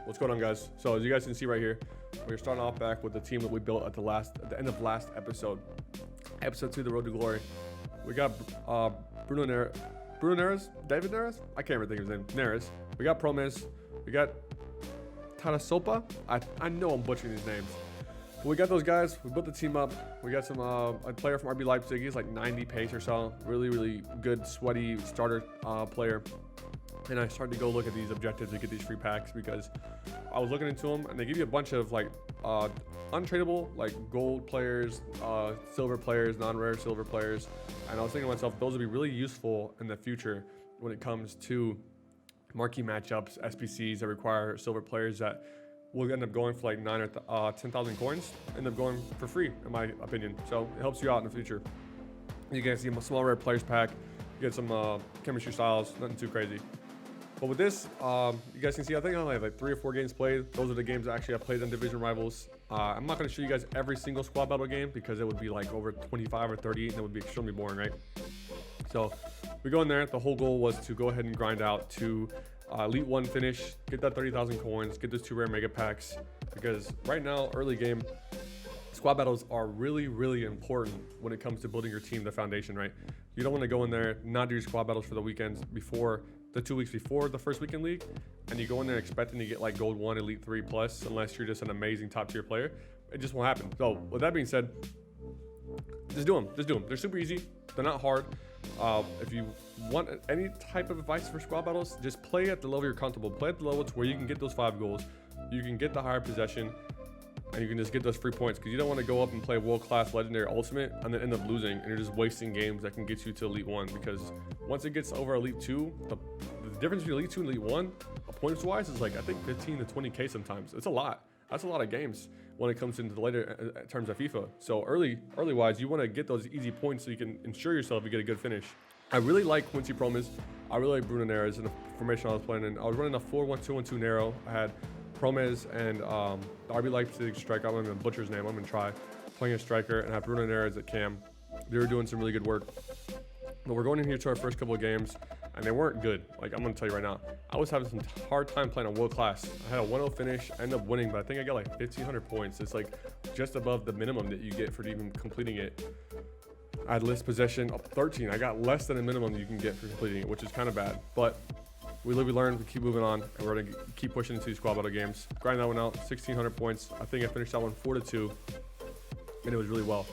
What's going on, guys? So as you guys can see right here, we're starting off back with the team that we built at the end of last episode, episode 2, the road to glory. We got Bruno Neres, David Neres, I can't even think of his name. Neres. We got Promes, we got Tarasopa. I know I'm butchering these names, but we got those guys. We built the team up. We got some a player from RB Leipzig. He's like 90 pace or so, really good, sweaty starter player. And I started to go look at these objectives to get these free packs because I was looking into them, and they give you a bunch of like untradeable, like gold players, silver players, non-rare silver players. And I was thinking to myself, those would be really useful in the future when it comes to marquee matchups, SBCs that require silver players that will end up going for like 9 or 10,000 coins, end up going for free, in my opinion. So it helps you out in the future. You guys see a small rare players pack, you get some chemistry styles, nothing too crazy. But with this, you guys can see, I think I only have like 3 or 4 games played. Those are the games actually I played on Division Rivals. I'm not going to show you guys every single squad battle game because it would be like over 25 or 30 and it would be extremely boring, right? So we go in there. The whole goal was to go ahead and grind out to Elite 1 finish, get that 30,000 coins, get those 2 rare mega packs. Because right now, early game, squad battles are really important when it comes to building your team, the foundation, right? You don't want to go in there, not do your squad battles for the weekends before the 2 weeks before the first weekend league, and you go in there expecting to get like gold 1, elite 3 plus, unless you're just an amazing top tier player. It just won't happen. So with that being said, just do them. They're super easy. They're not hard. If you want any type of advice for squad battles, just play at the level you're comfortable. Play at the level to where you can get those 5 goals, you can get the higher possession, and you can just get those free points, because you don't want to go up and play world-class legendary ultimate and then end up losing, and you're just wasting games that can get you to elite 1. Because once it gets over elite 2, the difference between elite 2 and elite 1 points wise is like I think 15 to 20k sometimes. It's a lot. That's a lot of games when it comes into the later terms of FIFA. So early wise, you want to get those easy points so you can ensure yourself you get a good finish. I really like Quincy Promes. I really like Bruno Neres in the formation I was playing in. I was running a 4-1-2-1-2 narrow. I had Promes and the RB Leipzig striker. I'm gonna butcher his name. I'm gonna try playing a striker, and have Bruno Neres at cam. They were doing some really good work. But we're going in here to our first couple of games, and they weren't good. Like, I'm gonna tell you right now, I was having some hard time playing on world class. I had a 1-0 finish. I ended up winning, but I think I got like 1,500 points. It's like just above the minimum that you get for even completing it. I had list possession of 13. I got less than a minimum you can get for completing it, which is kind of bad. But we live, we learn, we keep moving on, and we're gonna keep pushing into squad battle games. Grind that one out, 1,600 points. I think I finished that one 4-2, and it was really well.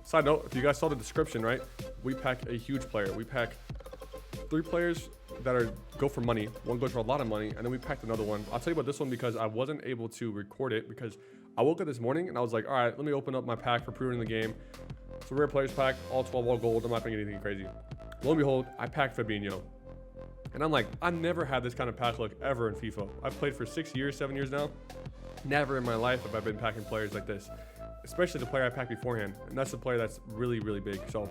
Side note, if you guys saw the description, right? We pack a huge player. We pack 3 players that go for money. One goes for a lot of money, and then we packed another one. I'll tell you about this one because I wasn't able to record it because I woke up this morning and I was like, all right, let me open up my pack for pre-running the game. It's a rare players pack, all 12 all gold. I'm not picking anything crazy. Lo and behold, I packed Fabinho. And I'm like, I never had this kind of pack luck ever in FIFA. I've played for 6 years, 7 years now. Never in my life have I been packing players like this, especially the player I packed beforehand. And that's the player that's really big. So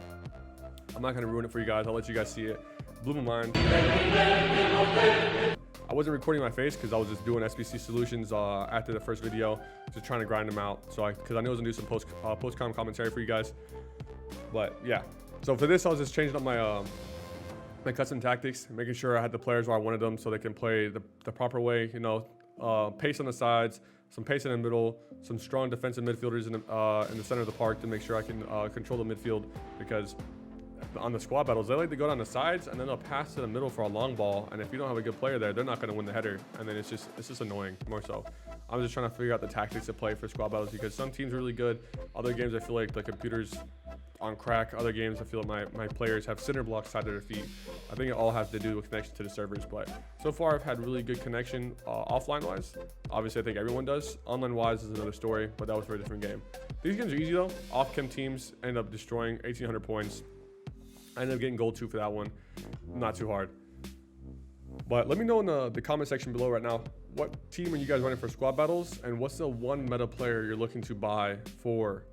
I'm not going to ruin it for you guys. I'll let you guys see it. Blew my mind. I wasn't recording my face because I was just doing SBC Solutions after the first video, just trying to grind them out. So because I knew I was going to do some post-com commentary for you guys. But yeah, so for this, I was just changing up my custom tactics, making sure I had the players where I wanted them so they can play the proper way, you know, pace on the sides, some pace in the middle, some strong defensive midfielders in the center of the park to make sure I can control the midfield, because on the squad battles, they like to go down the sides and then they'll pass to the middle for a long ball, and if you don't have a good player there, they're not going to win the header, and then it's just annoying more so. I'm just trying to figure out the tactics to play for squad battles, because some teams are really good. Other games I feel like the computer's on crack. Other games I feel like my players have center blocks tied to their feet. I think it all has to do with connection to the servers, but so far I've had really good connection offline wise. Obviously I think everyone does. Online wise is another story, but that was for a different game. These games are easy though. Off-chem teams end up destroying 1,800 points. I ended up getting gold 2 for that one. Not too hard. But let me know in the comment section below right now, what team are you guys running for squad battles, and what's the one meta player you're looking to buy for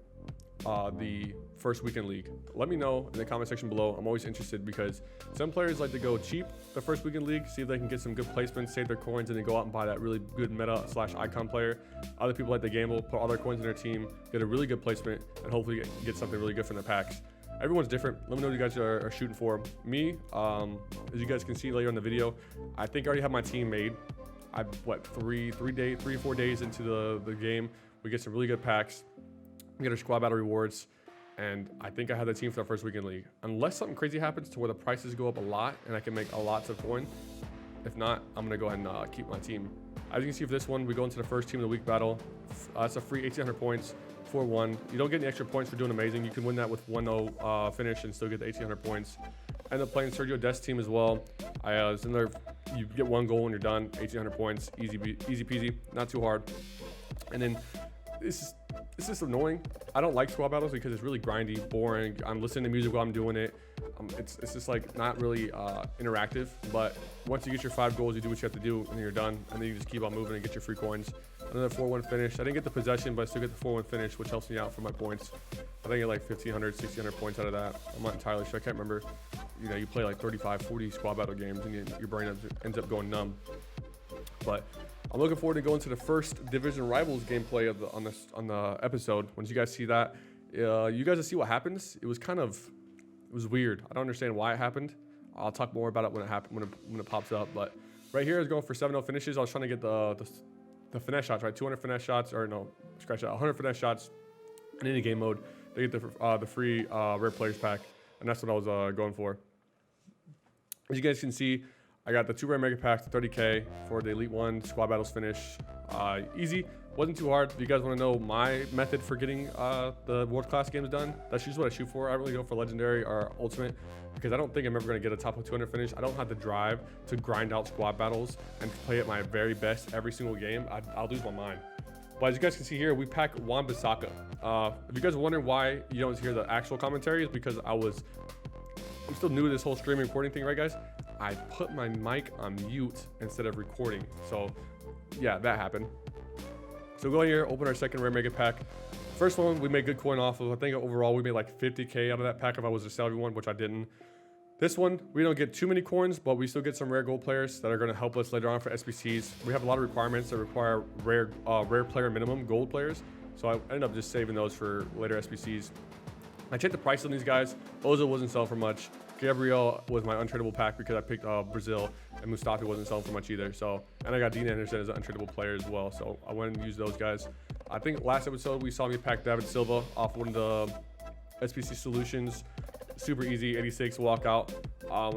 the first weekend league? Let me know in the comment section below. I'm always interested because some players like to go cheap the first weekend league, see if they can get some good placements, save their coins, and then go out and buy that really good meta / icon player. Other people like to gamble, put all their coins in their team, get a really good placement, and hopefully get something really good from their packs. Everyone's different. Let me know what you guys are shooting for. Me, as you guys can see later in the video, I think I already have my team made. 3 or 4 days into the game. We get some really good packs. We get our squad battle rewards. And I think I had the team for the first weekend league. Unless something crazy happens to where the prices go up a lot and I can make a lot of coin. If not, I'm going to go ahead and keep my team. As you can see for this one, we go into the first team of the week battle. It's a free 1,800 points, 4-1. You don't get any extra points for doing amazing. You can win that with 1-0 finish and still get the 1,800 points. End up playing Sergio Dest's team as well. I was in there. You get 1 goal when you're done. 1,800 points, easy peasy, not too hard. And then it's just annoying. I don't like squad battles because it's really grindy, boring. I'm listening to music while I'm doing it. It's just like not really interactive. But once you get your 5 goals, you do what you have to do, and then you're done. And then you just keep on moving and get your free coins. Another 4-1 finish. I didn't get the possession, but I still get the 4-1 finish, which helps me out for my points. I think I get like 1,500, 1,600 points out of that. I'm not entirely sure. I can't remember. You know, you play like 35, 40 squad battle games, and your brain ends up going numb. But I'm looking forward to going to the first Division Rivals gameplay on the episode. Once you guys see that, you guys will see what happens. It was weird. I don't understand why it happened. I'll talk more about it when it happens, when it pops up. But right here, I was going for 7-0 finishes. I was trying to get the finesse shots, right? 200 finesse shots, or no, scratch that, 100 finesse shots in any game mode. They get the free rare players pack, and that's what I was going for. As you guys can see, I got the 2 rare mega packs, 30K for the Elite 1 squad battles finish. Easy, wasn't too hard. If you guys want to know my method for getting the world class games done, that's usually what I shoot for. I don't really go for legendary or ultimate because I don't think I'm ever going to get a top of 200 finish. I don't have the drive to grind out squad battles and play at my very best every single game. I'll lose my mind. But as you guys can see here, we pack Wan-Bissaka. If you guys are wondering why you don't hear the actual commentary, it's because I'm still new to this whole streaming recording thing, right guys? I put my mic on mute instead of recording. So yeah, that happened. So go in here, open our second rare mega pack. First one we made good coin off of. I think overall we made like 50K out of that pack if I was to sell everyone, which I didn't. This one, we don't get too many coins, but we still get some rare gold players that are going to help us later on for SBCs. We have a lot of requirements that require rare player minimum gold players. So I ended up just saving those for later SBCs. I checked the price on these guys. Oza wasn't selling for much. Gabriel was my untradeable pack because I picked Brazil, and Mustafi wasn't selling for much either. So, and I got Dean Anderson as an untradeable player as well. So I went and used those guys. I think last episode we saw me pack David Silva off one of the SBC Solutions. Super easy, 86 walkout.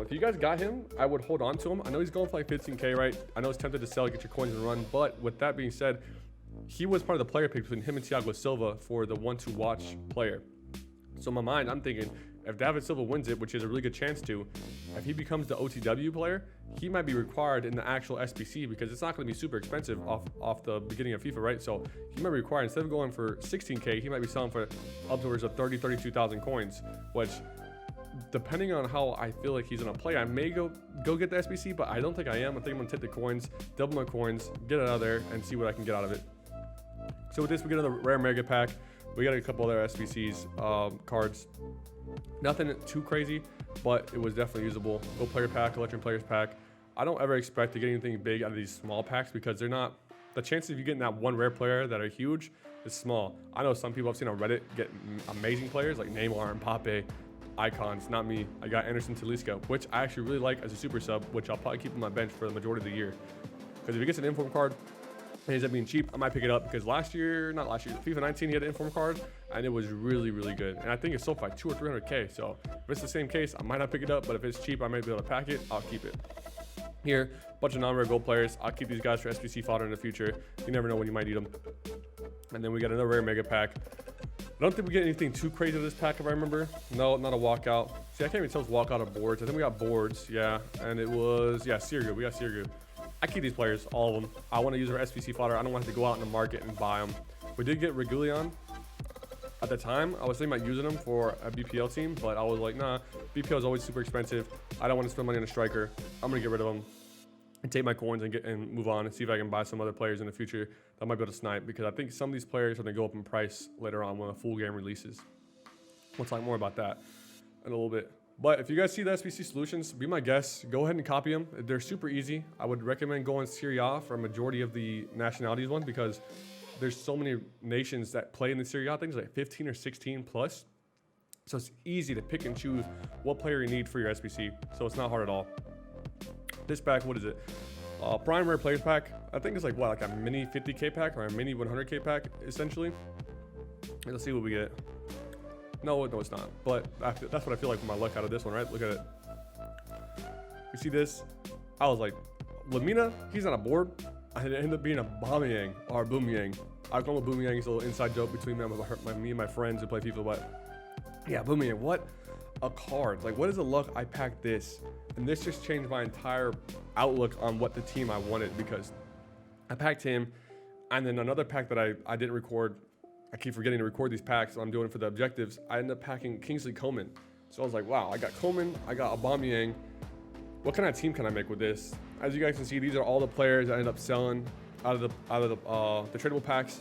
If you guys got him, I would hold on to him. I know he's going for like 15K, right? I know it's tempted to sell, get your coins and run. But with that being said, he was part of the player pick between him and Thiago Silva for the 1-2 watch player. So in my mind, I'm thinking, if David Silva wins it, which is a really good chance to, if he becomes the OTW player, he might be required in the actual SBC because it's not going to be super expensive off the beginning of FIFA, right? So he might be required, instead of going for 16K, he might be selling for upwards of 32,000 coins, which, depending on how I feel like he's going to play, I may go get the SBC, but I don't think I am. I think I'm going to take the coins, double my coins, get it out of there, and see what I can get out of it. So with this, we get another rare mega pack. We got a couple other SBCs cards. Nothing too crazy, but it was definitely usable. Go player pack, electric players pack. I don't ever expect to get anything big out of these small packs because they're not, the chances of you getting that one rare player that are huge is small. I know some people I've seen on Reddit get amazing players like Neymar and Mbappe, icons. Not me. I got Anderson Talisca, which I actually really like as a super sub, which I'll probably keep on my bench for the majority of the year. Because if he gets an inform card, and ends up being cheap, I might pick it up because FIFA 19, he had an inform card and it was really, really good. And I think it's sold for like 200 or 300K. So if it's the same case, I might not pick it up, but if it's cheap, I might be able to pack it. I'll keep it. Here, bunch of non-rare gold players. I'll keep these guys for SBC fodder in the future. You never know when you might need them. And then we got another rare mega pack. I don't think we get anything too crazy in this pack if I remember. No, not a walkout. See, I can't even tell it's walkout or boards. I think we got boards, yeah. And it was, yeah, Sirigu. We got Sirigu. I keep these players, all of them. I want to use our SBC fodder. I don't want to go out in the market and buy them. We did get Regulion. At the time, I was thinking about using them for a BPL team, but I was like, nah, BPL is always super expensive. I don't want to spend money on a striker. I'm going to get rid of them and take my coins and move on and see if I can buy some other players in the future that might be able to snipe, because I think some of these players are going to go up in price later on when a full game releases. We'll talk more about that in a little bit. But if you guys see the SBC Solutions, be my guest. Go ahead and copy them. They're super easy. I would recommend going Serie A for a majority of the nationalities one because there's so many nations that play in the Serie A things, like 15 or 16 plus. So it's easy to pick and choose what player you need for your SBC. So it's not hard at all. This pack, what is it? Primary Players Pack. I think it's like what, like a mini 50k pack or a mini 100k pack, essentially. Let's see what we get. No, it's not. But that's what I feel like with my luck out of this one, right? Look at it. You see this? I was like, Lamina, he's on a board. I ended up being a Aubameyang or Boomyang. I call him a Boomyang. It's a little inside joke between me and my friends who play FIFA. But yeah, Boomyang, what a card. Like, what is the luck I packed this? And this just changed my entire outlook on what the team I wanted, because I packed him, and then another pack that I didn't record. I keep forgetting to record these packs, so I'm doing it for the objectives. I ended up packing Kingsley Coman. So I was like, wow, I got Coman, I got Aubameyang. What kind of team can I make with this? As you guys can see, these are all the players I ended up selling out of the tradable packs.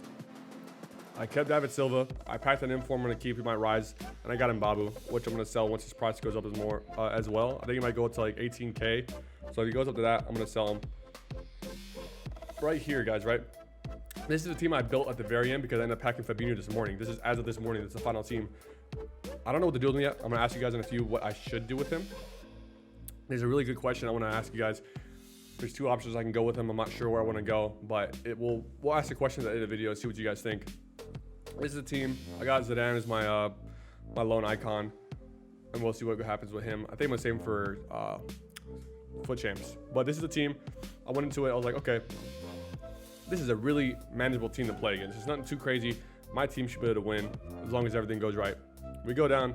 I kept David Silva. I packed an in for him. I'm going to keep. He might rise. And I got Mbabu, which I'm going to sell once his price goes up as well. I think he might go up to like 18k. So if he goes up to that, I'm going to sell him. Right here, guys, right? This is the team I built at the very end because I ended up packing Fabinho this morning. This is as of this morning. This is the final team. I don't know what to do with him yet. I'm going to ask you guys in a few what I should do with him. There's a really good question I want to ask you guys. There's two options I can go with him. I'm not sure where I want to go, but we'll ask the questions at the end of the video and see what you guys think. This is the team. I got Zidane as my my lone icon, and we'll see what happens with him. I think I'm gonna save him for foot champs. But this is the team. I went into it. I was like, okay, this is a really manageable team to play against. It's nothing too crazy. My team should be able to win as long as everything goes right. We go down,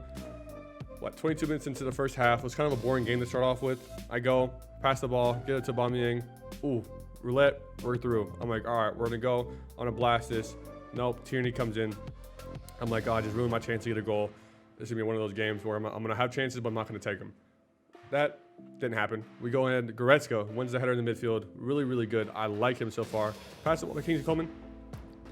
22 minutes into the first half. It was kind of a boring game to start off with. I go, pass the ball, get it to Aubameyang. Ooh, roulette, we're through. I'm like, all right, we're gonna go. I'm gonna blast this. Nope, Tierney comes in. I'm like, oh, I just ruined my chance to get a goal. This is gonna be one of those games where I'm gonna have chances, but I'm not gonna take them. That didn't happen. We go in. Goretzka wins the header in the midfield. Really, really good. I like him so far. Pass it to Kingsley Coman.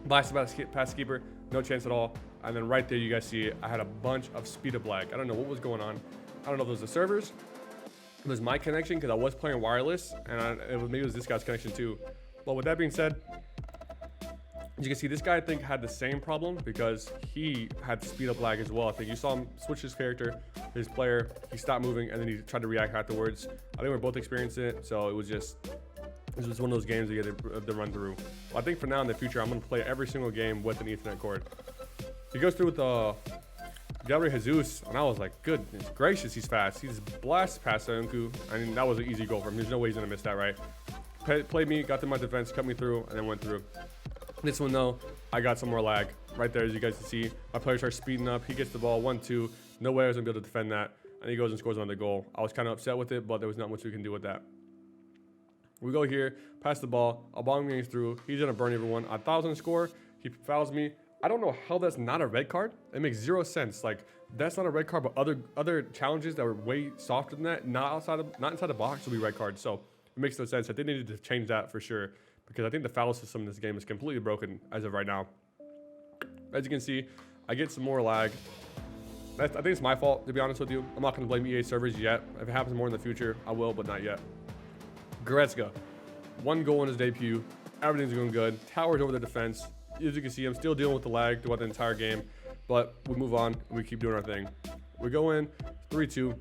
Blast past keeper. No chance at all. And then right there, you guys see I had a bunch of speed up lag. I don't know what was going on. I don't know if it was the servers. It was my connection because I was playing wireless, and maybe it was this guy's connection too. But with that being said, as you can see, this guy I think had the same problem because he had speed up lag as well. I think you saw him switch his character, his player. He stopped moving and then he tried to react afterwards. I think we're both experiencing it, so it was one of those games you get to run through. Well, I think for now in the future, I'm gonna play every single game with an Ethernet cord. He goes through with Gabriel Jesus, and I was like, goodness gracious, he's fast. He's blast past Unku. I mean, that was an easy goal for him. There's no way he's gonna miss that, right? Played me, got through my defense, cut me through, and then went through. This one though, I got some more lag. Right there, as you guys can see, my player starts speeding up. He gets the ball, 1-2. No way I was gonna be able to defend that. And he goes and scores another goal. I was kind of upset with it, but there was not much we can do with that. We go here, pass the ball. Aubameyang's through. He's gonna burn everyone. I thought I was gonna score. He fouls me. I don't know how that's not a red card. It makes zero sense. Like, that's not a red card, but other challenges that were way softer than that, not inside the box, will be red cards. So it makes no sense. I think they needed to change that for sure, because I think the foul system in this game is completely broken as of right now. As you can see, I get some more lag. I think it's my fault, to be honest with you. I'm not going to blame EA servers yet. If it happens more in the future, I will, but not yet. Goretzka, 1 goal in his debut. Everything's going good. Towers over the defense. As you can see, I'm still dealing with the lag throughout the entire game, but we move on and we keep doing our thing. We go in 3-2.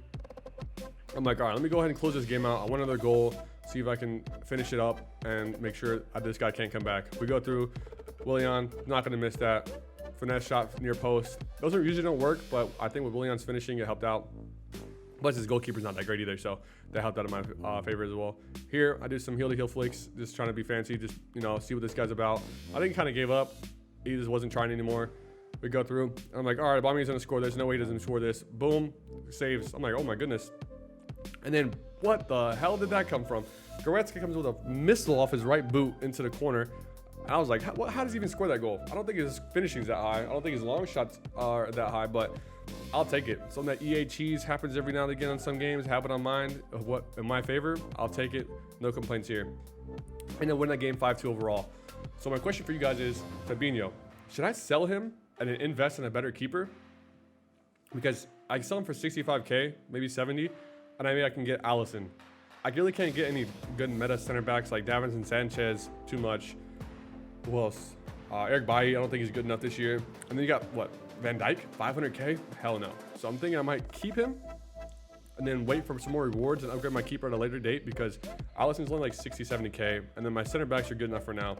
I'm like, all right, let me go ahead and close this game out. I want another goal, see if I can finish it up and make sure this guy can't come back. We go through. Willian, not going to miss that. Finesse shot near post. Those usually don't work, but I think with Willian's finishing, it helped out. Plus, his goalkeeper's not that great either, so that helped out in my favor as well. Here, I do some heel-to-heel flicks, just trying to be fancy, just, see what this guy's about. I think he kind of gave up. He just wasn't trying anymore. We go through. I'm like, all right, Aubameyang's going to score this. No way he doesn't score this. Boom. Saves. I'm like, oh, my goodness. And then what the hell did that come from? Goretzka comes with a missile off his right boot into the corner. And I was like, how does he even score that goal? I don't think his finishing's that high. I don't think his long shots are that high, but I'll take it. Something that EA cheese happens every now and again on some games, happen on mine, in my favor. I'll take it. No complaints here. And then win that game 5-2 overall. So my question for you guys is, Fabinho, should I sell him and then invest in a better keeper? Because I can sell him for 65K, maybe 70, and maybe I can get Allison. I really can't get any good meta center backs like Davinson Sanchez too much. Who else? Eric Bailly, I don't think he's good enough this year. And then you got, Van Dijk, 500K? Hell no. So I'm thinking I might keep him and then wait for some more rewards and upgrade my keeper at a later date, because Allison's only like 60, 70K, and then my center backs are good enough for now.